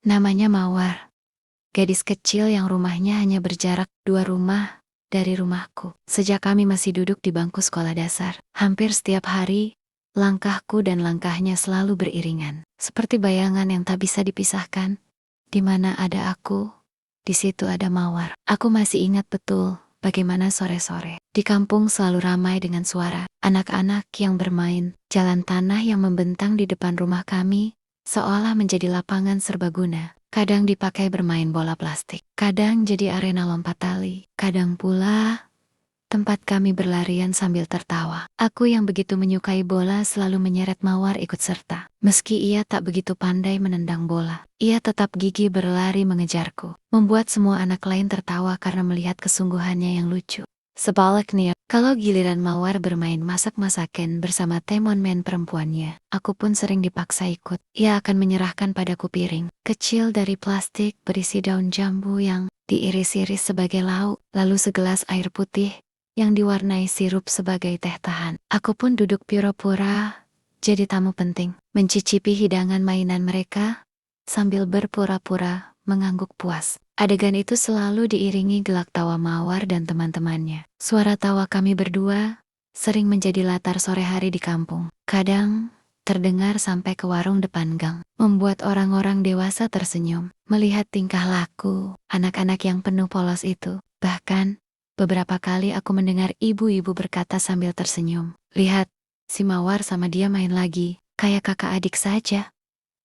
Namanya Mawar, gadis kecil yang rumahnya hanya berjarak 2 rumah dari rumahku. Sejak kami masih duduk di bangku sekolah dasar, hampir setiap hari, langkahku dan langkahnya selalu beriringan. Seperti bayangan yang tak bisa dipisahkan. Di mana ada aku, di situ ada Mawar. Aku masih ingat betul bagaimana sore-sore di kampung selalu ramai dengan suara anak-anak yang bermain. Jalan tanah yang membentang di depan rumah kami seolah menjadi lapangan serbaguna. Kadang dipakai bermain bola plastik, kadang jadi arena lompat tali, kadang pula tempat kami berlarian sambil tertawa. Aku yang begitu menyukai bola selalu menyeret Mawar ikut serta. Meski ia tak begitu pandai menendang bola, ia tetap gigih berlari mengejarku, membuat semua anak lain tertawa karena melihat kesungguhannya yang lucu. Sebaliknya, kalau giliran Mawar bermain masak-masakan bersama teman-teman perempuannya, aku pun sering dipaksa ikut. Ia akan menyerahkan padaku piring kecil dari plastik berisi daun jambu yang diiris-iris sebagai lauk, lalu segelas air putih yang diwarnai sirup sebagai teh tahan. Aku pun duduk pura-pura jadi tamu penting, mencicipi hidangan mainan mereka sambil berpura-pura mengangguk puas. Adegan itu selalu diiringi gelak tawa Mawar dan teman-temannya. Suara tawa kami berdua sering menjadi latar sore hari di kampung. Kadang terdengar sampai ke warung depan gang, membuat orang-orang dewasa tersenyum melihat tingkah laku anak-anak yang penuh polos itu. Bahkan beberapa kali aku mendengar ibu-ibu berkata sambil tersenyum, "Lihat, si Mawar sama dia main lagi, kayak kakak adik saja."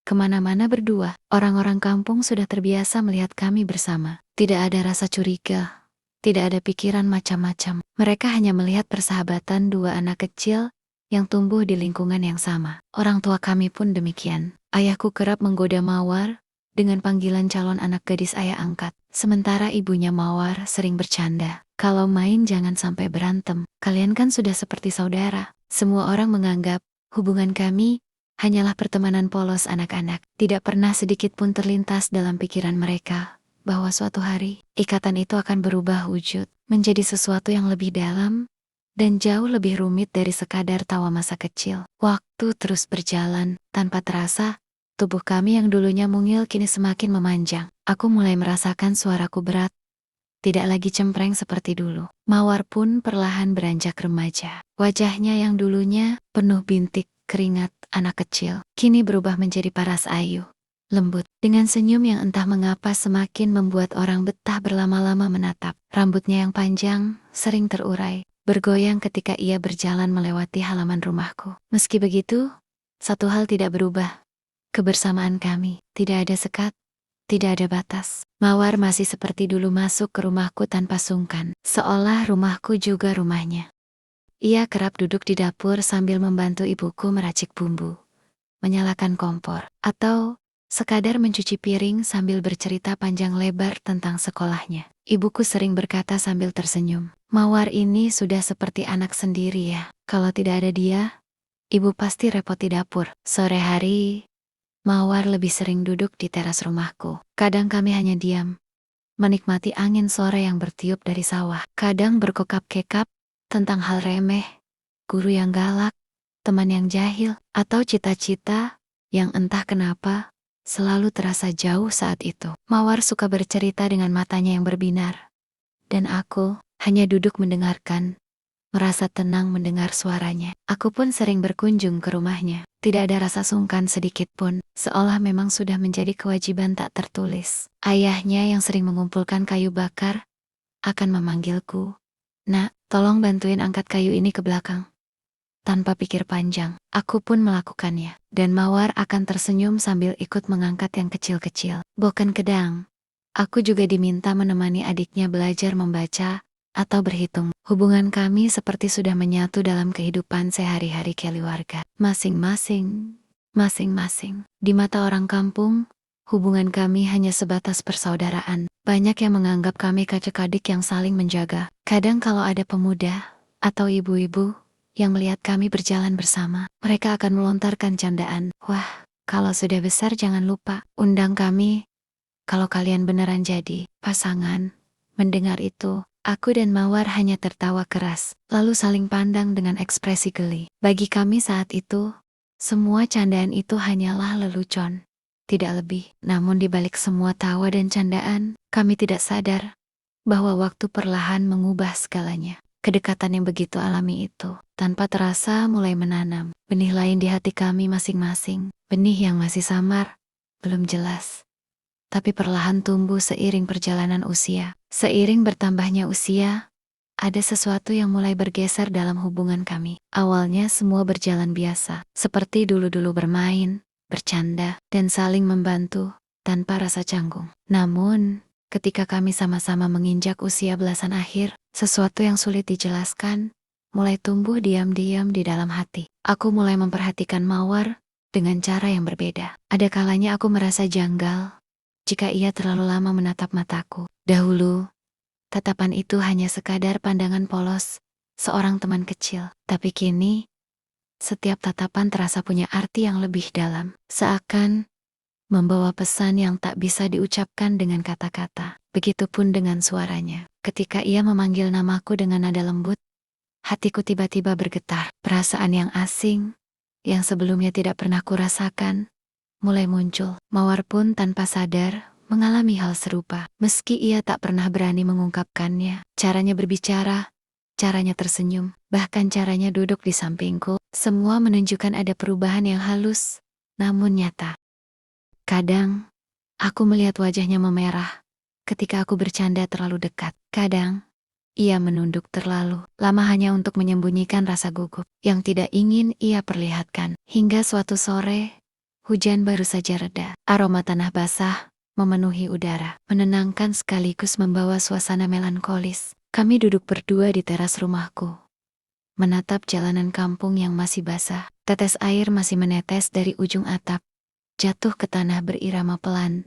Kemana-mana berdua, orang-orang kampung sudah terbiasa melihat kami bersama. Tidak ada rasa curiga, tidak ada pikiran macam-macam. Mereka hanya melihat persahabatan dua anak kecil yang tumbuh di lingkungan yang sama. Orang tua kami pun demikian. Ayahku kerap menggoda Mawar dengan panggilan calon anak gadis ayah angkat. Sementara ibunya Mawar sering bercanda, "Kalau main jangan sampai berantem. Kalian kan sudah seperti saudara." Semua orang menganggap hubungan kami hanyalah pertemanan polos anak-anak. Tidak pernah sedikit pun terlintas dalam pikiran mereka bahwa suatu hari ikatan itu akan berubah wujud menjadi sesuatu yang lebih dalam dan jauh lebih rumit dari sekadar tawa masa kecil. Waktu terus berjalan tanpa terasa. Tubuh kami yang dulunya mungil kini semakin memanjang. Aku mulai merasakan suaraku berat, tidak lagi cempreng seperti dulu. Mawar pun perlahan beranjak remaja. Wajahnya yang dulunya penuh bintik keringat anak kecil, kini berubah menjadi paras ayu, lembut, dengan senyum yang entah mengapa semakin membuat orang betah berlama-lama menatap. Rambutnya yang panjang sering terurai, bergoyang ketika ia berjalan melewati halaman rumahku. Meski begitu, satu hal tidak berubah. Kebersamaan kami tidak ada sekat, tidak ada batas. Mawar masih seperti dulu masuk ke rumahku tanpa sungkan, seolah rumahku juga rumahnya. Ia kerap duduk di dapur sambil membantu ibuku meracik bumbu, menyalakan kompor, atau sekadar mencuci piring sambil bercerita panjang lebar tentang sekolahnya. Ibuku sering berkata sambil tersenyum, "Mawar ini sudah seperti anak sendiri ya. Kalau tidak ada dia, ibu pasti repot di dapur." Sore hari, Mawar lebih sering duduk di teras rumahku. Kadang kami hanya diam, menikmati angin sore yang bertiup dari sawah. Kadang berkokap-kekap tentang hal remeh, guru yang galak, teman yang jahil, atau cita-cita yang entah kenapa selalu terasa jauh saat itu. Mawar suka bercerita dengan matanya yang berbinar, dan aku hanya duduk mendengarkan, merasa tenang mendengar suaranya. Aku pun sering berkunjung ke rumahnya. Tidak ada rasa sungkan sedikit pun, seolah memang sudah menjadi kewajiban tak tertulis. Ayahnya yang sering mengumpulkan kayu bakar akan memanggilku, "Nak, tolong bantuin angkat kayu ini ke belakang." Tanpa pikir panjang, aku pun melakukannya. Dan Mawar akan tersenyum sambil ikut mengangkat yang kecil-kecil. Bukan kedang. Aku juga diminta menemani adiknya belajar membaca atau berhitung. Hubungan kami seperti sudah menyatu dalam kehidupan sehari-hari keluarga. Masing-masing. Di mata orang kampung, hubungan kami hanya sebatas persaudaraan. Banyak yang menganggap kami kakak adik yang saling menjaga. Kadang kalau ada pemuda atau ibu-ibu yang melihat kami berjalan bersama, mereka akan melontarkan candaan, "Wah, kalau sudah besar jangan lupa undang kami kalau kalian beneran jadi pasangan." Mendengar itu, aku dan Mawar hanya tertawa keras, lalu saling pandang dengan ekspresi geli. Bagi kami saat itu, semua candaan itu hanyalah lelucon. tidak lebih. Namun di balik semua tawa dan candaan, kami tidak sadar bahwa waktu perlahan mengubah segalanya. Kedekatan yang begitu alami itu, tanpa terasa mulai menanam benih lain di hati kami masing-masing. Benih yang masih samar, belum jelas, tapi perlahan tumbuh seiring perjalanan usia. Seiring bertambahnya usia, ada sesuatu yang mulai bergeser dalam hubungan kami. Awalnya semua berjalan biasa, seperti dulu-dulu bermain, bercanda, dan saling membantu tanpa rasa canggung. Namun, ketika kami sama-sama menginjak usia belasan akhir, sesuatu yang sulit dijelaskan mulai tumbuh diam-diam di dalam hati. Aku mulai memperhatikan Mawar dengan cara yang berbeda. Ada kalanya aku merasa janggal jika ia terlalu lama menatap mataku. Dahulu, tatapan itu hanya sekadar pandangan polos seorang teman kecil. Tapi kini, setiap tatapan terasa punya arti yang lebih dalam. Seakan membawa pesan yang tak bisa diucapkan dengan kata-kata. Begitupun dengan suaranya. Ketika ia memanggil namaku dengan nada lembut, hatiku tiba-tiba bergetar. Perasaan yang asing, yang sebelumnya tidak pernah kurasakan, mulai muncul. Mawar pun tanpa sadar mengalami hal serupa. Meski ia tak pernah berani mengungkapkannya, caranya berbicara, caranya tersenyum, bahkan caranya duduk di sampingku, semua menunjukkan ada perubahan yang halus, namun nyata. Kadang, aku melihat wajahnya memerah ketika aku bercanda terlalu dekat. Kadang, ia menunduk terlalu lama hanya untuk menyembunyikan rasa gugup yang tidak ingin ia perlihatkan. Hingga suatu sore, hujan baru saja reda. Aroma tanah basah memenuhi udara, menenangkan sekaligus membawa suasana melankolis. Kami duduk berdua di teras rumahku, menatap jalanan kampung yang masih basah. Tetes air masih menetes dari ujung atap, jatuh ke tanah berirama pelan.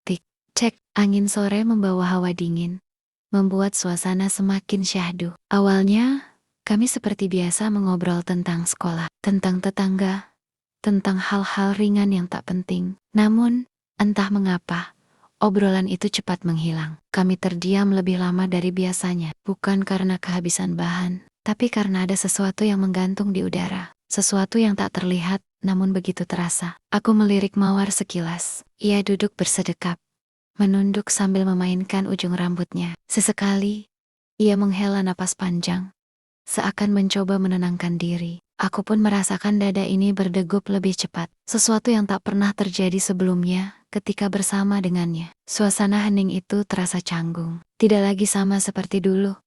Tik, cek, angin sore membawa hawa dingin, membuat suasana semakin syahdu. Awalnya, kami seperti biasa mengobrol tentang sekolah, tentang tetangga, tentang hal-hal ringan yang tak penting. Namun, entah mengapa, obrolan itu cepat menghilang. Kami terdiam lebih lama dari biasanya, bukan karena kehabisan bahan, tapi karena ada sesuatu yang menggantung di udara. Sesuatu yang tak terlihat, namun begitu terasa. Aku melirik Mawar sekilas. Ia duduk bersedekap, menunduk sambil memainkan ujung rambutnya. Sesekali, ia menghela napas panjang, seakan mencoba menenangkan diri. Aku pun merasakan dada ini berdegup lebih cepat. Sesuatu yang tak pernah terjadi sebelumnya ketika bersama dengannya. Suasana hening itu terasa canggung. Tidak lagi sama seperti dulu,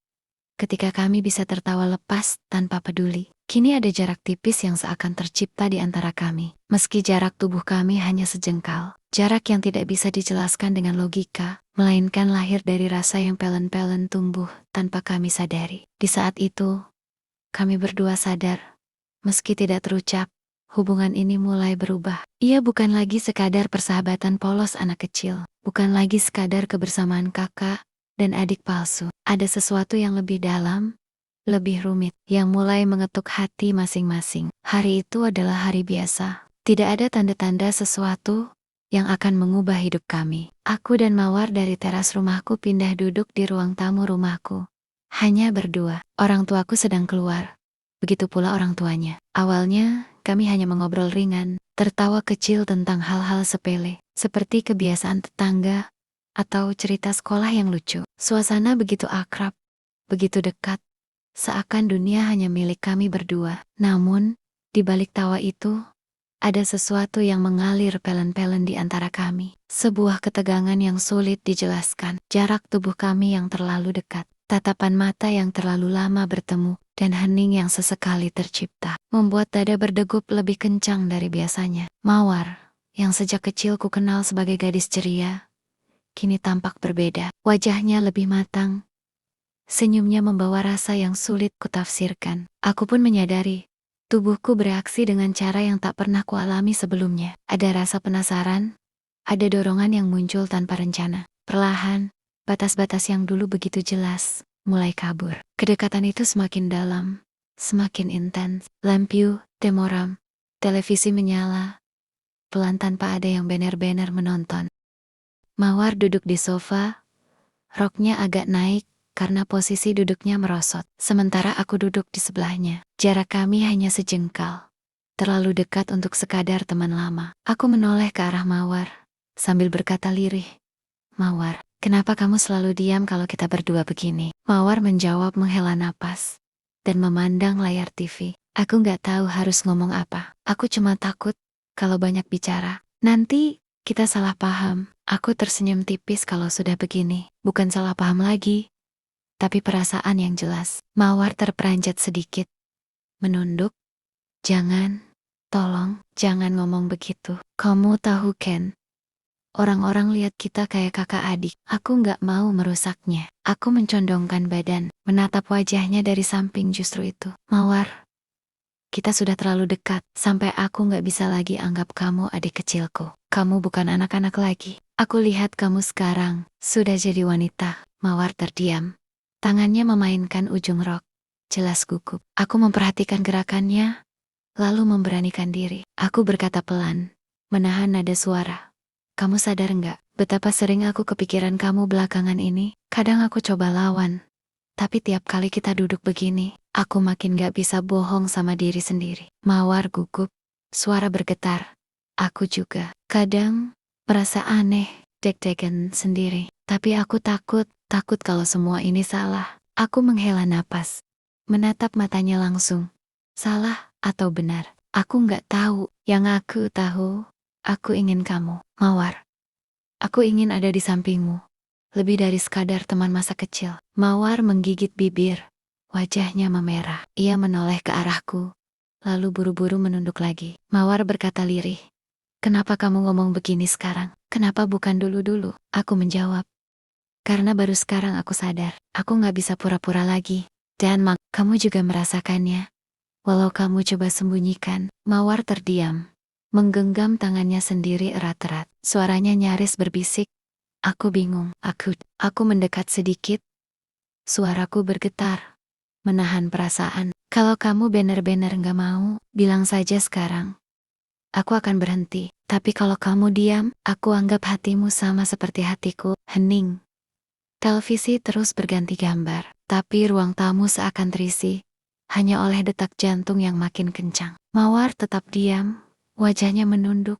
ketika kami bisa tertawa lepas tanpa peduli. Kini ada jarak tipis yang seakan tercipta di antara kami. Meski jarak tubuh kami hanya sejengkal. Jarak yang tidak bisa dijelaskan dengan logika, melainkan lahir dari rasa yang pelan-pelan tumbuh tanpa kami sadari. Di saat itu, kami berdua sadar, meski tidak terucap, hubungan ini mulai berubah. Ia bukan lagi sekadar persahabatan polos anak kecil, bukan lagi sekadar kebersamaan kakak dan adik palsu. Ada sesuatu yang lebih dalam, lebih rumit, yang mulai mengetuk hati masing-masing. Hari itu adalah hari biasa. Tidak ada tanda-tanda sesuatu yang akan mengubah hidup kami. Aku dan Mawar dari teras rumahku pindah duduk di ruang tamu rumahku. Hanya berdua. Orang tuaku sedang keluar. Begitu pula orang tuanya. Awalnya, kami hanya mengobrol ringan, tertawa kecil tentang hal-hal sepele, seperti kebiasaan tetangga atau cerita sekolah yang lucu. Suasana begitu akrab, begitu dekat, seakan dunia hanya milik kami berdua. Namun, di balik tawa itu, ada sesuatu yang mengalir pelan-pelan di antara kami. Sebuah ketegangan yang sulit dijelaskan. Jarak tubuh kami yang terlalu dekat. Tatapan mata yang terlalu lama bertemu, dan hening yang sesekali tercipta, membuat dada berdegup lebih kencang dari biasanya. Mawar, yang sejak kecil ku kenal sebagai gadis ceria, kini tampak berbeda. Wajahnya lebih matang. Senyumnya membawa rasa yang sulit kutafsirkan. Aku pun menyadari, tubuhku bereaksi dengan cara yang tak pernah kualami sebelumnya. Ada rasa penasaran, ada dorongan yang muncul tanpa rencana. Perlahan, batas-batas yang dulu begitu jelas mulai kabur. Kedekatan itu semakin dalam, semakin intens. Lampu, temoram, televisi menyala, pelan tanpa ada yang benar-benar menonton. Mawar duduk di sofa, roknya agak naik karena posisi duduknya merosot. Sementara aku duduk di sebelahnya. Jarak kami hanya sejengkal. terlalu dekat untuk sekadar teman lama. Aku menoleh ke arah Mawar, sambil berkata lirih, "Mawar, kenapa kamu selalu diam kalau kita berdua begini?" Mawar menjawab menghela napas, dan memandang layar TV. Aku nggak tahu harus ngomong apa. Aku cuma takut kalau banyak bicara, nanti kita salah paham. Aku tersenyum tipis kalau sudah begini. Bukan salah paham lagi, tapi perasaan yang jelas. Mawar terperanjat sedikit, menunduk. "Jangan, tolong, jangan ngomong begitu. Kamu tahu Ken, orang-orang lihat kita kayak kakak adik. Aku nggak mau merusaknya." Aku mencondongkan badan, menatap wajahnya dari samping. "Justru itu, Mawar. Kita sudah terlalu dekat, sampai aku nggak bisa lagi anggap kamu adik kecilku. Kamu bukan anak-anak lagi. Aku lihat kamu sekarang sudah jadi wanita." Mawar terdiam. Tangannya memainkan ujung rok. Jelas gugup. Aku memperhatikan gerakannya, lalu memberanikan diri. Aku berkata pelan, menahan nada suara. "Kamu sadar nggak betapa sering aku kepikiran kamu belakangan ini? Kadang aku coba lawan, tapi tiap kali kita duduk begini, aku makin gak bisa bohong sama diri sendiri." Mawar gugup, suara bergetar. Aku juga. Kadang merasa aneh, deg-degan sendiri. Tapi aku takut kalau semua ini salah. Aku menghela napas, menatap matanya langsung. Salah atau benar? Aku nggak tahu. Yang aku tahu, aku ingin kamu, Mawar. Aku ingin ada di sampingmu. Lebih dari sekadar teman masa kecil. Mawar menggigit bibir. Wajahnya memerah. Ia menoleh ke arahku, lalu buru-buru menunduk lagi. Mawar berkata lirih, "Kenapa kamu ngomong begini sekarang? Kenapa bukan dulu-dulu?" Aku menjawab, "Karena baru sekarang aku sadar. Aku gak bisa pura-pura lagi. Dan kamu juga merasakannya. Walau kamu coba sembunyikan." Mawar terdiam, menggenggam tangannya sendiri erat-erat. Suaranya nyaris berbisik. Aku bingung. Aku mendekat sedikit. Suaraku bergetar, menahan perasaan. "Kalau kamu benar-benar gak mau, bilang saja sekarang. Aku akan berhenti. Tapi kalau kamu diam, aku anggap hatimu sama seperti hatiku." Hening. Televisi terus berganti gambar, tapi ruang tamu seakan terisi hanya oleh detak jantung yang makin kencang. Mawar tetap diam, wajahnya menunduk,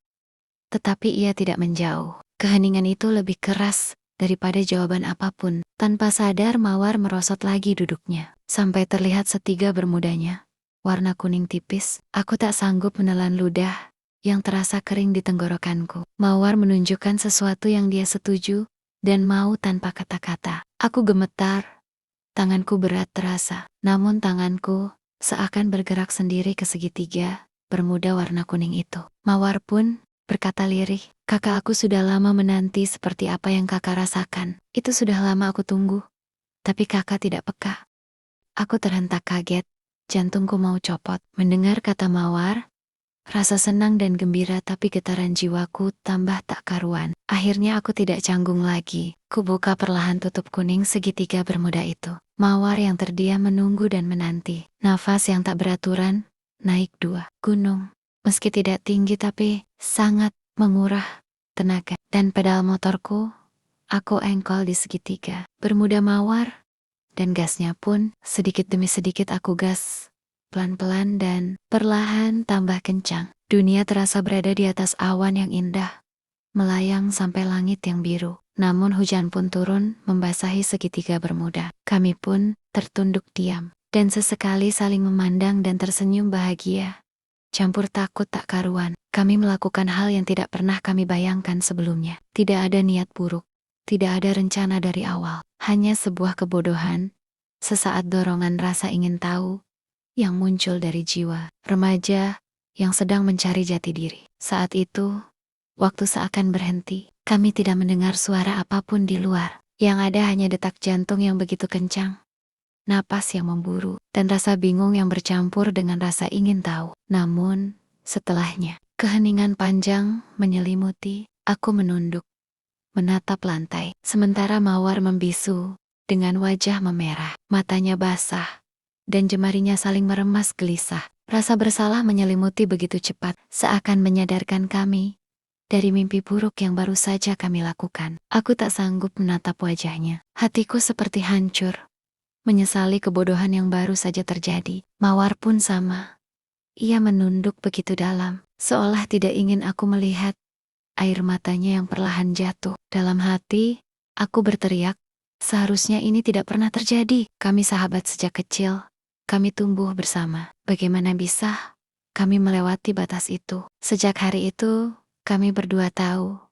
tetapi ia tidak menjauh. Keheningan itu lebih keras daripada jawaban apapun. Tanpa sadar Mawar merosot lagi duduknya, sampai terlihat setiga bermudanya, warna kuning tipis. Aku tak sanggup menelan ludah yang terasa kering di tenggorokanku. Mawar menunjukkan sesuatu yang dia setuju dan mau tanpa kata-kata. Aku gemetar, tanganku berat terasa, namun tanganku seakan bergerak sendiri ke segitiga bermuda warna kuning itu. Mawar pun berkata lirih, "Kakak, aku sudah lama menanti seperti apa yang kakak rasakan. Itu sudah lama aku tunggu. Tapi kakak tidak peka." Aku terhentak kaget, jantungku mau copot. Mendengar kata Mawar, rasa senang dan gembira tapi getaran jiwaku tambah tak karuan. Akhirnya aku tidak canggung lagi. Kubuka perlahan tutup kuning segitiga bermuda itu. Mawar yang terdiam menunggu dan menanti. Nafas yang tak beraturan, naik 2 gunung. Meski tidak tinggi tapi sangat menguras tenaga. Dan pedal motorku, aku engkol di segitiga bermuda Mawar. Dan gasnya pun sedikit demi sedikit aku gas. Pelan-pelan dan perlahan tambah kencang. Dunia terasa berada di atas awan yang indah, melayang sampai langit yang biru. Namun hujan pun turun membasahi segitiga bermuda. Kami pun tertunduk diam, dan sesekali saling memandang dan tersenyum bahagia, campur takut tak karuan. Kami melakukan hal yang tidak pernah kami bayangkan sebelumnya. Tidak ada niat buruk, tidak ada rencana dari awal. Hanya sebuah kebodohan, sesaat dorongan rasa ingin tahu yang muncul dari jiwa remaja yang sedang mencari jati diri. Saat itu, waktu seakan berhenti. Kami tidak mendengar suara apapun di luar. Yang ada hanya detak jantung yang begitu kencang, napas yang memburu, dan rasa bingung yang bercampur dengan rasa ingin tahu. Namun, setelahnya, keheningan panjang menyelimuti. Aku menunduk, menatap lantai. Sementara Mawar membisu, dengan wajah memerah, matanya basah, dan jemarinya saling meremas gelisah. Rasa bersalah menyelimuti begitu cepat, seakan menyadarkan kami dari mimpi buruk yang baru saja kami lakukan. Aku tak sanggup menatap wajahnya. Hatiku seperti hancur, menyesali kebodohan yang baru saja terjadi. Mawar pun sama. Ia menunduk begitu dalam, seolah tidak ingin aku melihat. Air matanya yang perlahan jatuh. Dalam hati, aku berteriak, seharusnya ini tidak pernah terjadi. Kami sahabat sejak kecil. Kami tumbuh bersama. Bagaimana bisa kami melewati batas itu? Sejak hari itu, kami berdua tahu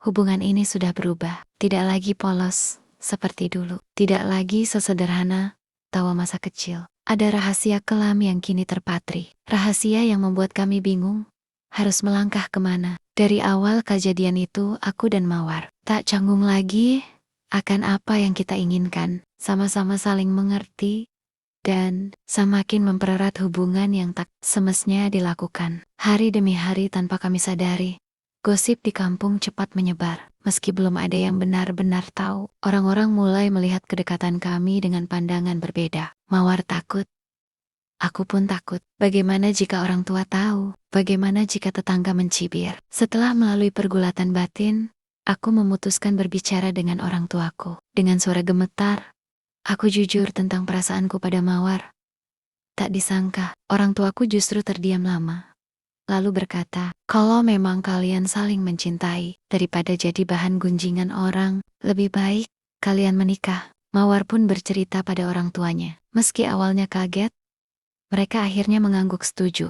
hubungan ini sudah berubah. Tidak lagi polos seperti dulu. Tidak lagi sesederhana tawa masa kecil. Ada rahasia kelam yang kini terpatri. Rahasia yang membuat kami bingung harus melangkah kemana. Dari awal kejadian itu, aku dan Mawar tak canggung lagi akan apa yang kita inginkan. Sama-sama saling mengerti dan semakin mempererat hubungan yang tak semestinya dilakukan. Hari demi hari tanpa kami sadari, gosip di kampung cepat menyebar. Meski belum ada yang benar-benar tahu, orang-orang mulai melihat kedekatan kami dengan pandangan berbeda. Mawar takut. Aku pun takut. Bagaimana jika orang tua tahu? Bagaimana jika tetangga mencibir? Setelah melalui pergulatan batin, aku memutuskan berbicara dengan orang tuaku. Dengan suara gemetar, aku jujur tentang perasaanku pada Mawar. Tak disangka, orang tuaku justru terdiam lama. Lalu berkata, kalau memang kalian saling mencintai, daripada jadi bahan gunjingan orang, lebih baik kalian menikah. Mawar pun bercerita pada orang tuanya. Meski awalnya kaget, mereka akhirnya mengangguk setuju.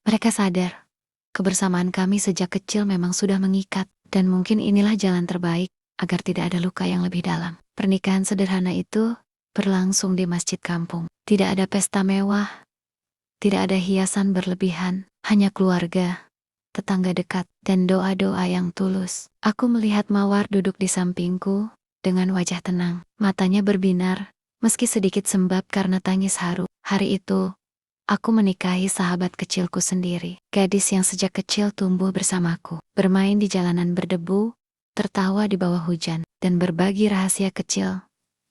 Mereka sadar, kebersamaan kami sejak kecil memang sudah mengikat, dan mungkin inilah jalan terbaik agar tidak ada luka yang lebih dalam. Pernikahan sederhana itu berlangsung di masjid kampung. Tidak ada pesta mewah, tidak ada hiasan berlebihan, hanya keluarga, tetangga dekat, dan doa-doa yang tulus. Aku melihat Mawar duduk di sampingku dengan wajah tenang. Matanya berbinar, meski sedikit sembab karena tangis haru. Hari itu, aku menikahi sahabat kecilku sendiri. Gadis yang sejak kecil tumbuh bersamaku. Bermain di jalanan berdebu, tertawa di bawah hujan, dan berbagi rahasia kecil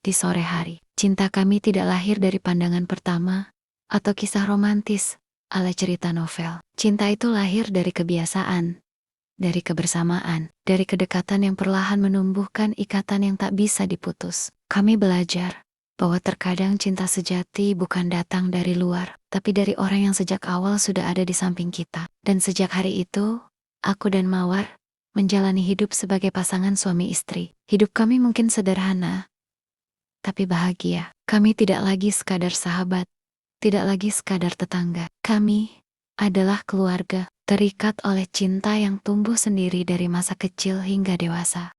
di sore hari. Cinta kami tidak lahir dari pandangan pertama atau kisah romantis ala cerita novel. Cinta itu lahir dari kebiasaan, dari kebersamaan, dari kedekatan yang perlahan menumbuhkan ikatan yang tak bisa diputus. Kami belajar bahwa terkadang cinta sejati bukan datang dari luar, tapi dari orang yang sejak awal sudah ada di samping kita. Dan sejak hari itu, aku dan Mawar menjalani hidup sebagai pasangan suami istri. Hidup kami mungkin sederhana, tapi bahagia. Kami tidak lagi sekadar sahabat, tidak lagi sekadar tetangga. Kami adalah keluarga, terikat oleh cinta yang tumbuh sendiri dari masa kecil hingga dewasa.